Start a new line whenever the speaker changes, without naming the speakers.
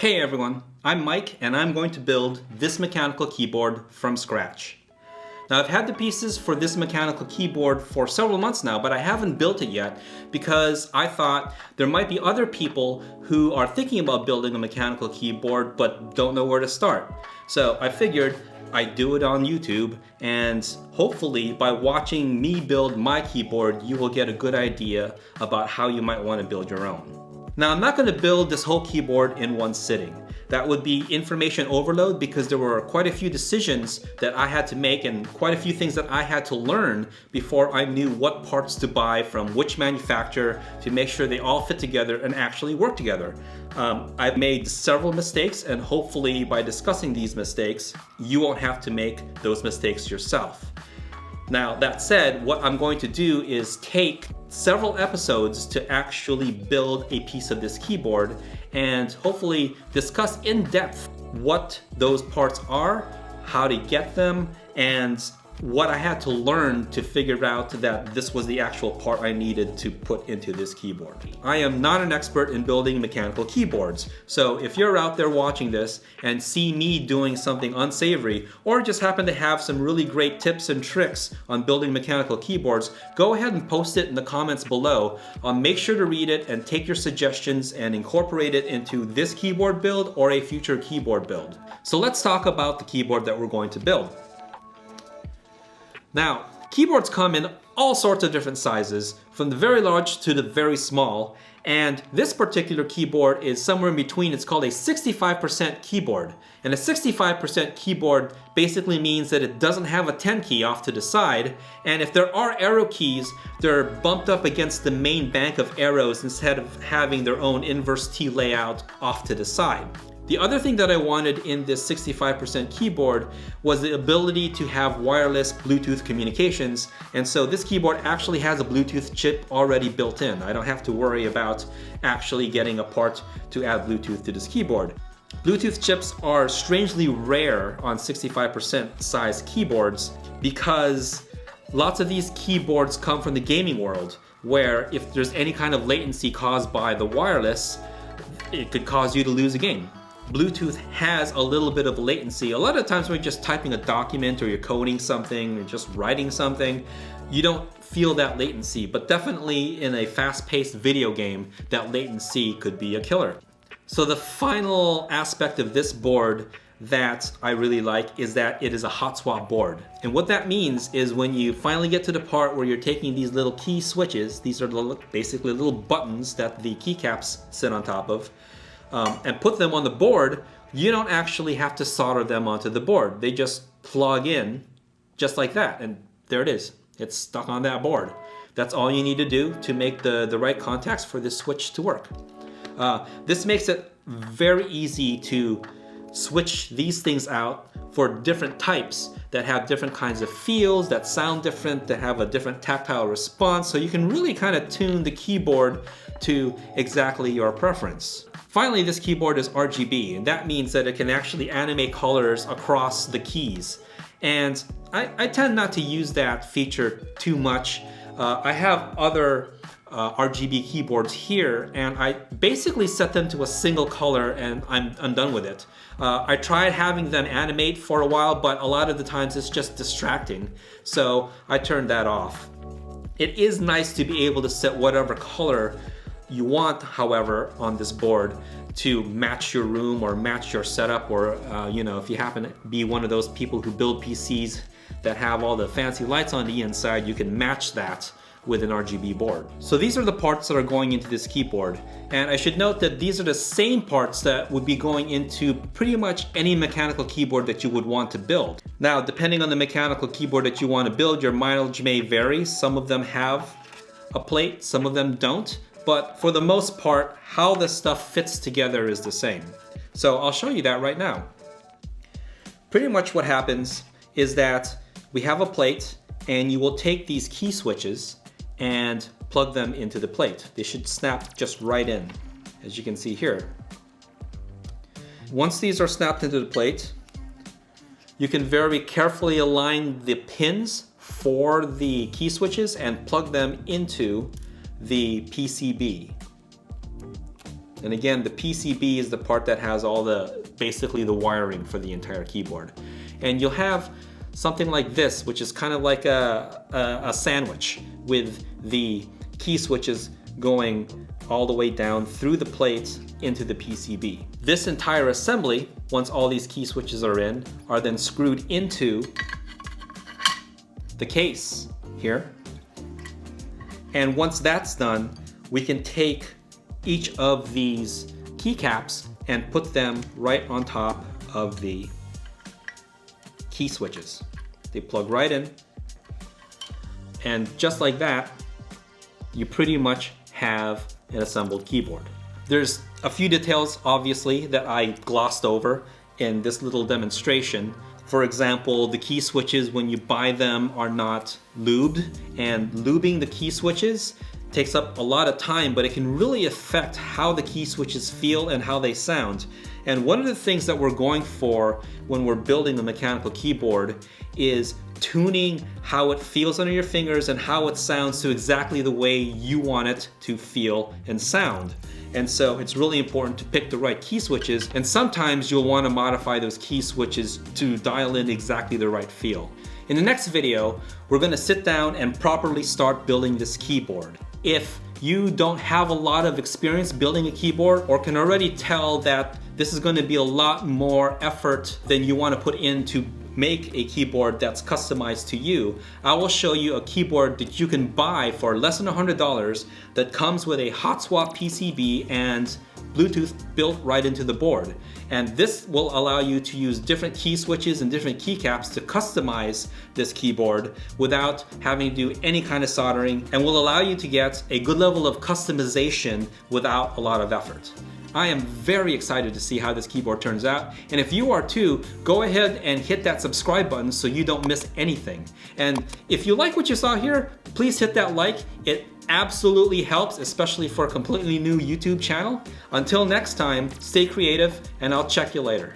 Hey everyone, I'm Mike and I'm going to build this mechanical keyboard from scratch. Now I've had the pieces for this mechanical keyboard for several months now, but I haven't built it yet because I thought there might be other people who are thinking about building a mechanical keyboard but don't know where to start. So I figured I'd do it on YouTube, and hopefully by watching me build my keyboard you will get a good idea about how you might want to build your own. Now I'm not going to build this whole keyboard in one sitting. That would be information overload because there were quite a few decisions that I had to make and quite a few things that I had to learn before I knew what parts to buy from which manufacturer to make sure they all fit together and actually work together. I've made several mistakes, and hopefully by discussing these mistakes you won't have to make those mistakes yourself. Now that said, what I'm going to do is take several episodes to actually build a piece of this keyboard and hopefully discuss in depth what those parts are, how to get them, and what I had to learn to figure out that this was the actual part I needed to put into this keyboard. I am not an expert in building mechanical keyboards, so if you're out there watching this and see me doing something unsavory or just happen to have some really great tips and tricks on building mechanical keyboards, go ahead and post it in the comments below. Make sure to read it and take your suggestions and incorporate it into this keyboard build or a future keyboard build. So let's talk about the keyboard that we're going to build. Now, keyboards come in all sorts of different sizes, from the very large to the very small, and this particular keyboard is somewhere in between. It's called a 65% keyboard, and a 65% keyboard basically means that it doesn't have a 10 key off to the side, and if there are arrow keys, they're bumped up against the main bank of arrows instead of having their own inverse T layout off to the side. The other thing that I wanted in this 65% keyboard was the ability to have wireless Bluetooth communications, and so this keyboard actually has a Bluetooth chip already built in. I don't have to worry about actually getting a part to add Bluetooth to this keyboard. Bluetooth chips are strangely rare on 65% size keyboards because lots of these keyboards come from the gaming world, where if there's any kind of latency caused by the wireless, it could cause you to lose a game. Bluetooth has a little bit of latency. A lot of times when you're just typing a document or you're coding something or just writing something, you don't feel that latency, but definitely in a fast-paced video game, that latency could be a killer. So the final aspect of this board that I really like is that it is a hot swap board. And what that means is when you finally get to the part where you're taking these little key switches, these are basically little buttons that the keycaps sit on top of, and put them on the board, you don't actually have to solder them onto the board. They just plug in just like that, and there it is. It's stuck on that board. That's all you need to do to make the right contacts for this switch to work. This makes it very easy to switch these things out for different types that have different kinds of feels, that sound different, that have a different tactile response, so you can really kind of tune the keyboard to exactly your preference. Finally, this keyboard is RGB, and that means that it can actually animate colors across the keys. And I tend not to use that feature too much. I have other RGB keyboards here, and I basically set them to a single color and I'm done with it. I tried having them animate for a while, but a lot of the times it's just distracting, so I turned that off. It is nice to be able to set whatever color you want, however, on this board to match your room or match your setup, or you know, if you happen to be one of those people who build PCs that have all the fancy lights on the inside, you can match that with an RGB board. So these are the parts that are going into this keyboard, and I should note that these are the same parts that would be going into pretty much any mechanical keyboard that you would want to build. Now, depending on the mechanical keyboard that you want to build, your mileage may vary. Some of them have a plate, some of them don't. But for the most part, how this stuff fits together is the same. So I'll show you that right now. Pretty much what happens is that we have a plate, and you will take these key switches and plug them into the plate. They should snap just right in, as you can see here. Once these are snapped into the plate, you can very carefully align the pins for the key switches and plug them into the PCB. And again, the PCB is the part that has all the, basically the wiring for the entire keyboard. And you'll have something like this, which is kind of like a sandwich with the key switches going all the way down through the plate into the PCB. This entire assembly, once all these key switches are in, are then screwed into the case here. And once that's done, we can take each of these keycaps and put them right on top of the key switches. They plug right in, and just like that, you pretty much have an assembled keyboard. There's a few details, obviously, that I glossed over in this little demonstration. For example, the key switches, when you buy them, are not lubed, and lubing the key switches takes up a lot of time, but it can really affect how the key switches feel and how they sound. And one of the things that we're going for when we're building a mechanical keyboard is tuning how it feels under your fingers and how it sounds to exactly the way you want it to feel and sound. And so it's really important to pick the right key switches, and sometimes you'll want to modify those key switches to dial in exactly the right feel. In the next video, we're going to sit down and properly start building this keyboard. If you don't have a lot of experience building a keyboard, or can already tell that this is going to be a lot more effort than you want to put in to make a keyboard that's customized to you, I will show you a keyboard that you can buy for less than $100 that comes with a hot swap PCB and Bluetooth built right into the board. And this will allow you to use different key switches and different keycaps to customize this keyboard without having to do any kind of soldering, and will allow you to get a good level of customization without a lot of effort. I am very excited to see how this keyboard turns out, and if you are too, go ahead and hit that subscribe button so you don't miss anything. And if you like what you saw here, please hit that like. It absolutely helps, especially for a completely new YouTube channel. Until next time, stay creative, and I'll check you later.